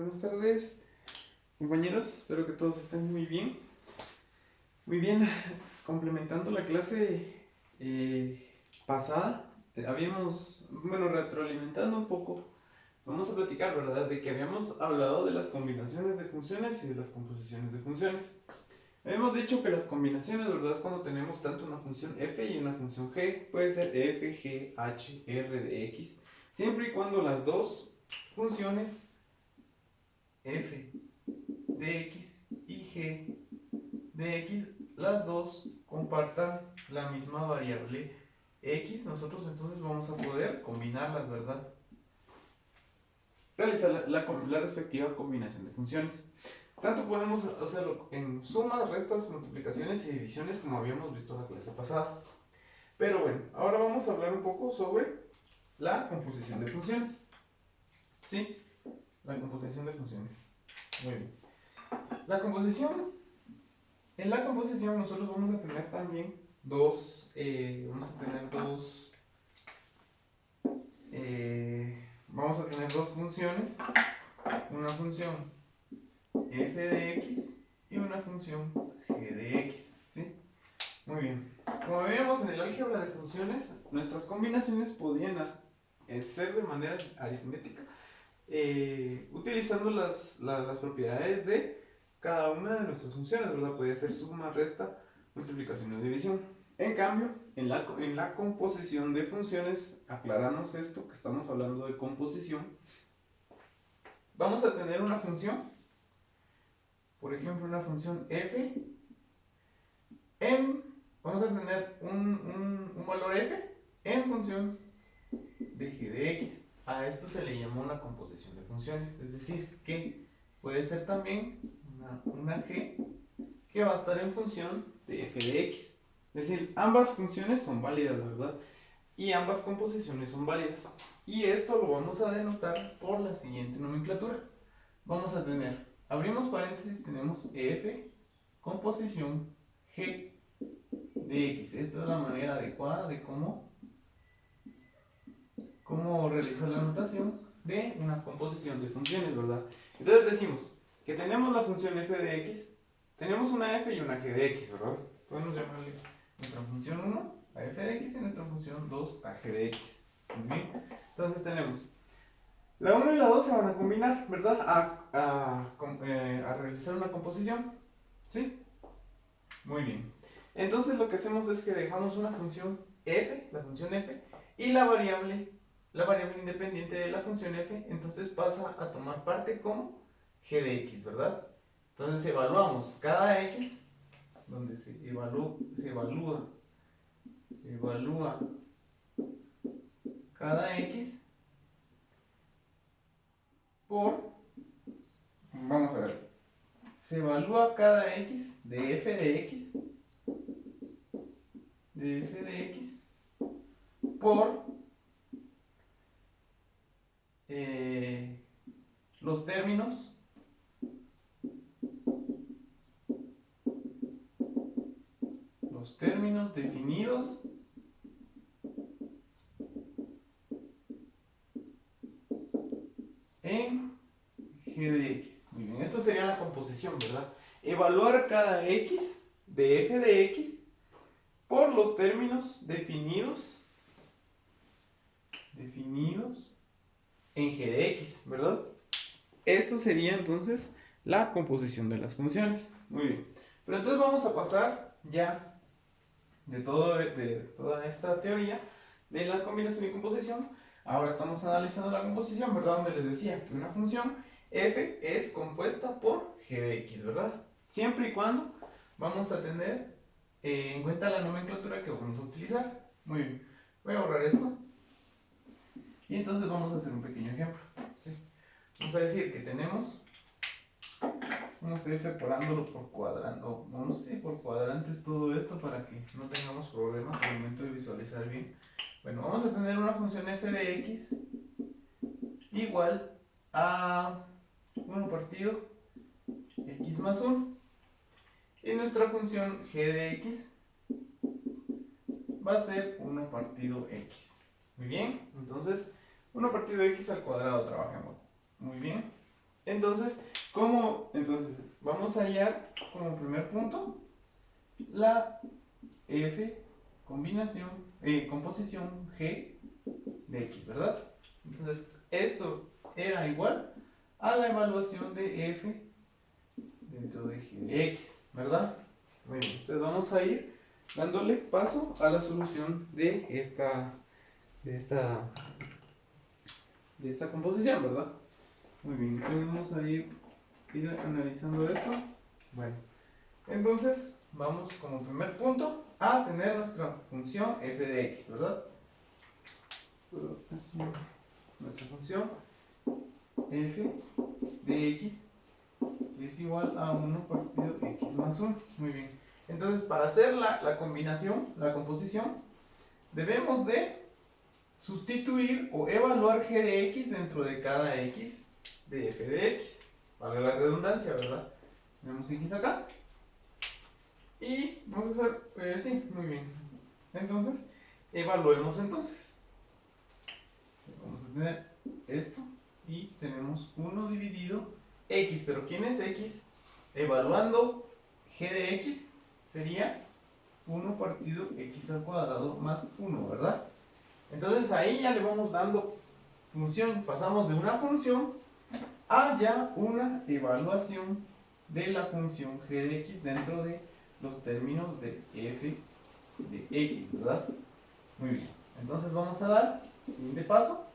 Buenas tardes, compañeros. Espero que todos estén muy bien. Muy bien, complementando la clase pasada, retroalimentando un poco, vamos a platicar, ¿verdad? De que habíamos hablado de las combinaciones de funciones y de las composiciones de funciones. Habíamos dicho que las combinaciones, ¿verdad? Es cuando tenemos tanto una función f y una función g. Puede ser f, g, h, r de x, siempre y cuando las dos funciones f de x y g de x, las dos compartan la misma variable x. Nosotros entonces vamos a poder combinarlas, ¿verdad? Realizar la respectiva combinación de funciones. Tanto podemos hacerlo en sumas, restas, multiplicaciones y divisiones, como habíamos visto en la clase pasada. Pero bueno, ahora vamos a hablar un poco sobre la composición de funciones. ¿Sí? La composición de funciones. Muy bien. En la composición nosotros vamos a tener también dos funciones, una función f de x y una función g de x, ¿sí? Muy bien. Como veíamos en el álgebra de funciones, nuestras combinaciones podían ser de manera aritmética, utilizando las propiedades de cada una de nuestras funciones, ¿verdad? Podía ser suma, resta, multiplicación o división. En cambio, en la composición de funciones, aclaramos esto, que estamos hablando de composición, vamos a tener una función, por ejemplo, una función f, vamos a tener un valor f en función de g de x. A esto se le llama una composición de funciones, es decir, que puede ser también una g que va a estar en función de f de x. Es decir, ambas funciones son válidas, ¿verdad? Y ambas composiciones son válidas. Y esto lo vamos a denotar por la siguiente nomenclatura. Vamos a tener, abrimos paréntesis, tenemos f composición g de x. Esta es la manera adecuada de cómo realizar la notación de una composición de funciones, ¿verdad? Entonces decimos que tenemos la función f de x, tenemos una f y una g de x, ¿verdad? Podemos llamarle nuestra función 1 a f de x y nuestra función 2 a g de x. Muy bien. Entonces tenemos la 1 y la 2 se van a combinar, ¿verdad? A realizar una composición, ¿sí? Muy bien. Entonces lo que hacemos es que dejamos una función f, la función f, y la variable independiente de la función f, entonces pasa a tomar parte como g de x, ¿verdad? Entonces evaluamos cada x, donde se evalúa cada x vamos a ver, se evalúa cada x de f de x por los términos definidos en g de x. Muy bien, esto sería la composición, ¿verdad? Evaluar cada x de f de x por los términos definidos en g de x, ¿verdad? Esto sería entonces la composición de las funciones. Muy bien. Pero entonces vamos a pasar ya de toda esta teoría de la combinación y composición. Ahora estamos analizando la composición, ¿verdad? Donde les decía que una función f es compuesta por g de x, ¿verdad? Siempre y cuando vamos a tener en cuenta la nomenclatura que vamos a utilizar. Muy bien. Voy a borrar esto. Y entonces vamos a hacer un pequeño ejemplo. ¿Sí? Vamos a decir que tenemos, vamos a ir separándolo por por cuadrantes todo esto para que no tengamos problemas al momento de visualizar bien. Bueno, vamos a tener una función f de x igual a 1 partido x más 1. Y nuestra función g de x va a ser 1 partido x. Muy bien, entonces 1 partido x al cuadrado trabajemos. Muy bien. Entonces, vamos a hallar como primer punto la f composición g de x, ¿verdad? Entonces, esto era igual a la evaluación de f dentro de g de x, ¿verdad? Muy bien, entonces vamos a ir dándole paso a la solución de esta composición, ¿verdad? Muy bien, entonces vamos a ir analizando esto. Bueno, entonces vamos como primer punto a tener nuestra función f de x, ¿verdad? Nuestra función f de x es igual a 1 partido x más 1. Muy bien. Entonces, para hacer la combinación, la composición, debemos de sustituir o evaluar g de x dentro de cada x de f de x. Vale la redundancia, ¿verdad? Tenemos x acá. Y vamos a hacer, sí, muy bien. Entonces, evaluemos entonces. Vamos a tener esto y tenemos 1 dividido x, pero ¿quién es x? Evaluando g de x sería 1 partido x al cuadrado más 1, ¿verdad? Entonces ahí ya le vamos dando función, pasamos de una función a ya una evaluación de la función g de x dentro de los términos de f de x, ¿verdad? Muy bien, entonces vamos a dar el siguiente paso.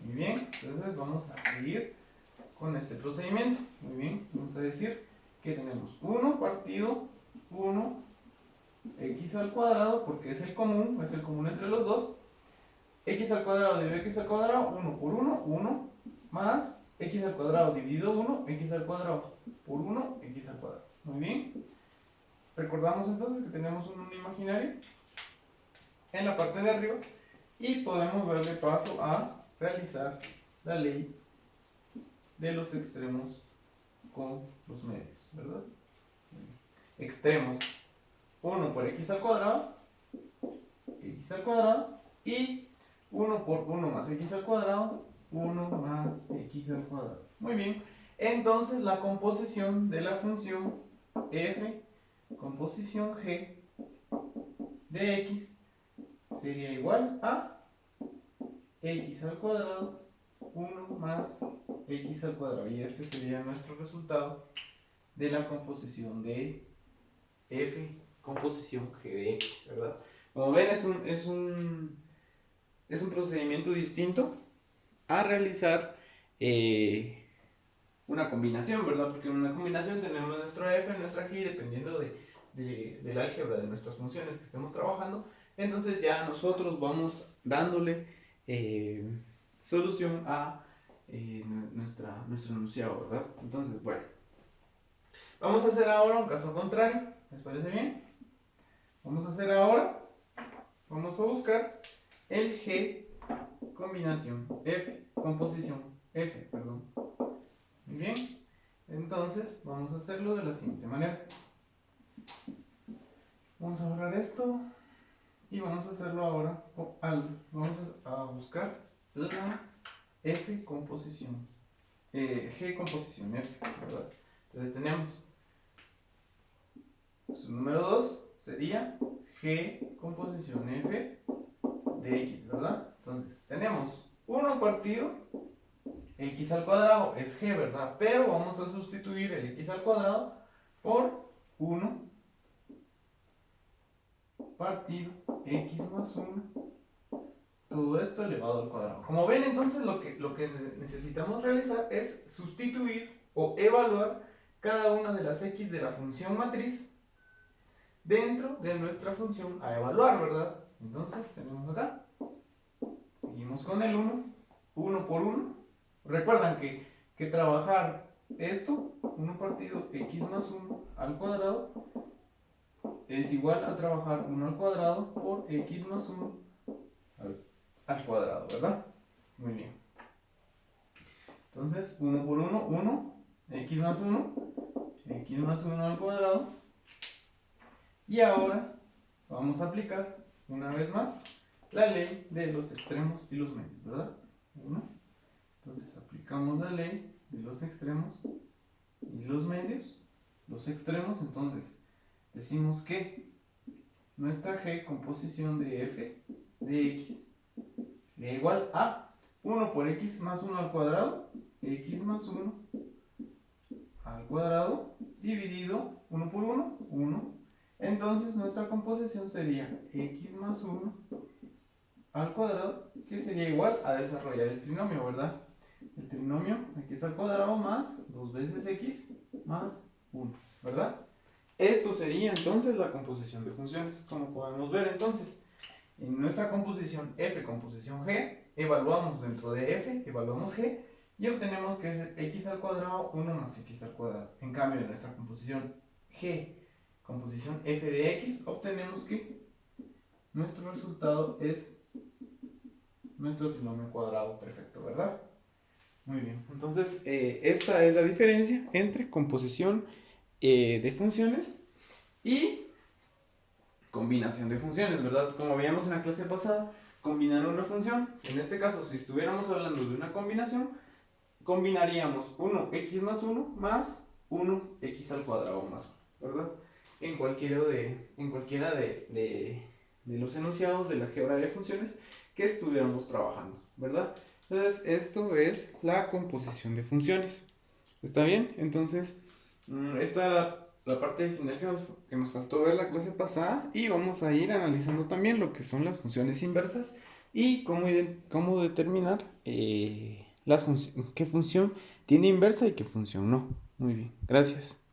Muy bien, entonces vamos a seguir con este procedimiento. Muy bien, vamos a decir que tenemos 1 partido 1 x al cuadrado, porque es el común entre los dos. X al cuadrado dividido x al cuadrado, 1 por 1, 1, más x al cuadrado dividido 1, x al cuadrado por 1, x al cuadrado. Muy bien. Recordamos entonces que tenemos un 1 imaginario en la parte de arriba y podemos darle paso a realizar la ley de los extremos con los medios, ¿verdad? Extremos, 1 por x al cuadrado y 1 por 1 más x al cuadrado, 1 más x al cuadrado. Muy bien, entonces la composición de la función f, composición g de x sería igual a x al cuadrado 1 más x al cuadrado, y este sería nuestro resultado de la composición de f composición g de x, ¿verdad? Como ven, es un procedimiento distinto a realizar una combinación, ¿verdad? Porque en una combinación tenemos nuestra f, nuestra g, dependiendo del álgebra de nuestras funciones que estemos trabajando. Entonces ya nosotros vamos dándole solución a nuestro enunciado, ¿verdad? Entonces, bueno, vamos a hacer ahora un caso contrario. ¿Les parece bien? Vamos a buscar el g combinación f, composición f, perdón. Muy bien, entonces vamos a hacerlo de la siguiente manera. Vamos a borrar esto y vamos a hacerlo ahora. Vamos a buscar la f composición, g composición f, ¿verdad? Entonces tenemos su número 2 sería g composición f de x, ¿verdad? Entonces tenemos 1 partido x al cuadrado, es g, ¿verdad? Pero vamos a sustituir el x al cuadrado por 1 partido x más 1, todo esto elevado al cuadrado. Como ven, entonces lo que necesitamos realizar es sustituir o evaluar cada una de las x de la función matriz dentro de nuestra función a evaluar, ¿verdad? Entonces tenemos acá, seguimos con el 1 por 1. Recuerdan que trabajar esto, 1 partido x más 1 al cuadrado, es igual a trabajar 1 al cuadrado por x más 1 al cuadrado, ¿verdad? Muy bien. Entonces, 1 por 1, 1, x más 1 al cuadrado. Y ahora vamos a aplicar una vez más la ley de los extremos y los medios, ¿verdad? 1. Entonces aplicamos la ley de los extremos y los medios. Los extremos, entonces, decimos que nuestra g composición de f de x sería igual a 1 por x más 1 al cuadrado, x más 1 al cuadrado, dividido 1 por 1, 1. Entonces nuestra composición sería x más 1 al cuadrado, que sería igual a desarrollar el trinomio, ¿verdad? El trinomio x al cuadrado más 2 veces x más 1, ¿verdad? Esto sería entonces la composición de funciones. Como podemos ver entonces, en nuestra composición f composición g, evaluamos dentro de f, evaluamos g, y obtenemos que es x al cuadrado 1 más x al cuadrado. En cambio, en nuestra composición g composición f de x, obtenemos que nuestro resultado es nuestro trinomio cuadrado perfecto, ¿verdad? Muy bien, entonces esta es la diferencia entre composición de funciones y combinación de funciones, ¿verdad? Como veíamos en la clase pasada, combinar una función, en este caso si estuviéramos hablando de una combinación, combinaríamos 1x más 1 más 1x al cuadrado más 1, ¿verdad? En cualquiera de los enunciados de la álgebra de funciones que estuviéramos trabajando, ¿verdad? Entonces esto es la composición de funciones. ¿Está bien? Entonces esta la parte final que nos faltó ver la clase pasada, y vamos a ir analizando también lo que son las funciones inversas y cómo determinar qué función tiene inversa y qué función no. Muy bien, gracias.